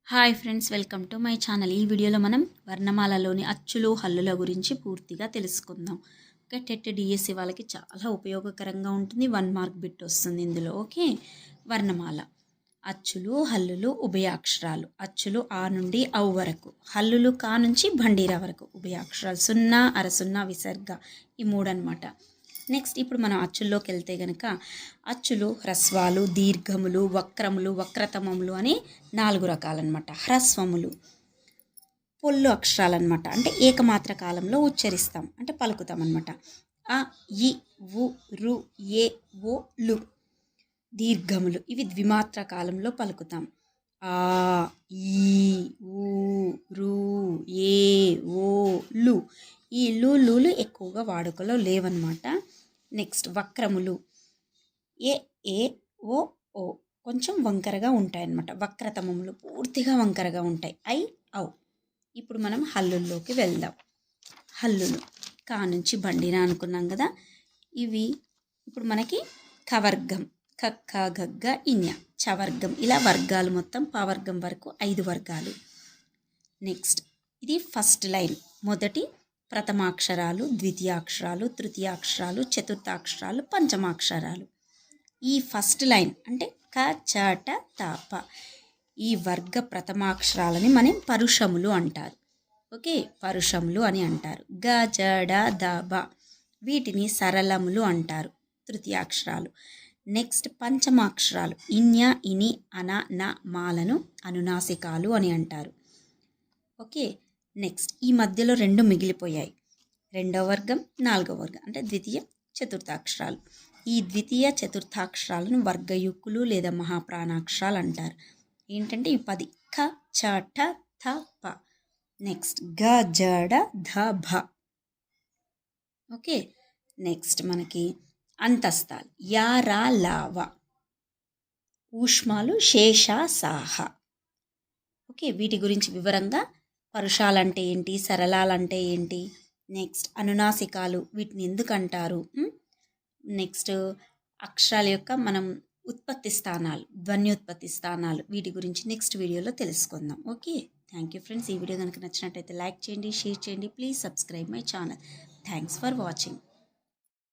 Hi friends, welcome to my channel. ఈ వీడియోలో మనం వర్ణమాలలోని అచ్చులు హల్లుల గురించి పూర్తిగా తెలుసుకుందాం. ఓకే, టెట్ డిఎస్సి వాళ్ళకి చాలా ఉపయోగకరంగా ఉంటుంది. 1 మార్క్ బిట్ వస్తుంది ఇందులో. ఓకే, వర్ణమాల అచ్చులు హల్లులు ఉభయాక్షరాలు. అచ్చులు ఆ నుండి ఔ వరకు, హల్లులు కా నుంచి బండీరా వరకు, ఉభయాక్షరాలు సున్నా అర సున్నా విసర్గ, ఈ మూడు అనమాట. నెక్స్ట్ ఇప్పుడు మనం అచ్చుల్లోకి వెళ్తే కనుక అచ్చులు హ్రస్వాలు, దీర్ఘములు, వక్రములు, వక్రతమములు అని 4 రకాలన్నమాట. హ్రస్వములు పొల్లు అక్షరాలు అనమాట, అంటే ఏకమాత్ర కాలంలో ఉచ్చరిస్తాం, అంటే పలుకుతాం అనమాట. అ, ఇ, ఉ, రు, ఏ, ఓ, లు. దీర్ఘములు ఇవి ద్విమాత్ర కాలంలో పలుకుతాం. ఆ, ఈ, ఊ, రు, ఏ, ఓ, లు. ఈ లూలు ఎక్కువగా వాడుకలో లేవన్నమాట. నెక్స్ట్ వక్రములు ఏ, ఏ, ఓ, ఓ కొంచెం వంకరగా ఉంటాయన్నమాట. వక్రతమములు పూర్తిగా వంకరగా ఉంటాయి. ఐ, ఔ. ఇప్పుడు మనం హల్లుల్లోకి వెళ్దాం. హల్లులు కా నుంచి బండినా అనుకున్నాం కదా. ఇవి ఇప్పుడు మనకి కవర్గం, కక్క, గగ్గ, ఇన్య, చవర్గం, ఇలా వర్గాలు మొత్తం పవర్గం వరకు 5 వర్గాలు. నెక్స్ట్ ఇది ఫస్ట్ లైన్, మొదటి ప్రథమాక్షరాలు, ద్వితీయాక్షరాలు, తృతీయాక్షరాలు, చతుర్థాక్షరాలు, పంచమాక్షరాలు. ఈ ఫస్ట్ లైన్ అంటే క, చ, ట, త, ప, ఈ వర్గ ప్రథమాక్షరాలని మనం పరుషములు అంటారు. ఓకే, పరుషములు అని అంటారు. గ, జ, డ, ద, బ వీటిని సరళములు అంటారు, తృతీయాక్షరాలు. నెక్స్ట్ పంచమాక్షరాలు ఇన్య, ఇని, అన, న, మాలను అనునాసికాలు అని అంటారు. ఓకే, నెక్స్ట్ ఈ మధ్యలో 2 మిగిలిపోయాయి. 2వ వర్గం, 4వ వర్గం, అంటే ద్వితీయ చతుర్థాక్షరాలు. ఈ ద్వితీయ చతుర్థాక్షరాలను వర్గయుక్కులు లేదా మహాప్రాణాక్షరాలు అంటారు. ఏంటంటే ఈ 10 ఖ, చ, ఠ, థ, ప. నెక్స్ట్ గ, జ, డ, ధ, భ. ఓకే, నెక్స్ట్ మనకి అంతస్తాలు యా, రా, లా, వ. ఊష్మాలు శేష, సాహ. ఓకే, వీటి గురించి వివరంగా పరుషాలంటే ఏంటి, సరళాలంటే ఏంటి, నెక్స్ట్ అనునాసికాలు వీటిని ఎందుకు అంటారు, నెక్స్ట్ అక్షరాల యొక్క మనం ఉత్పత్తి స్థానాలు, ధ్వన్యోత్పత్తి స్థానాలు, వీటి గురించి నెక్స్ట్ వీడియోలో తెలుసుకుందాం. Okay, thank you friends. ఈ వీడియో కనుక నచ్చినట్టయితే లైక్ చేయండి, షేర్ చేయండి. Please subscribe my channel. Thanks for watching.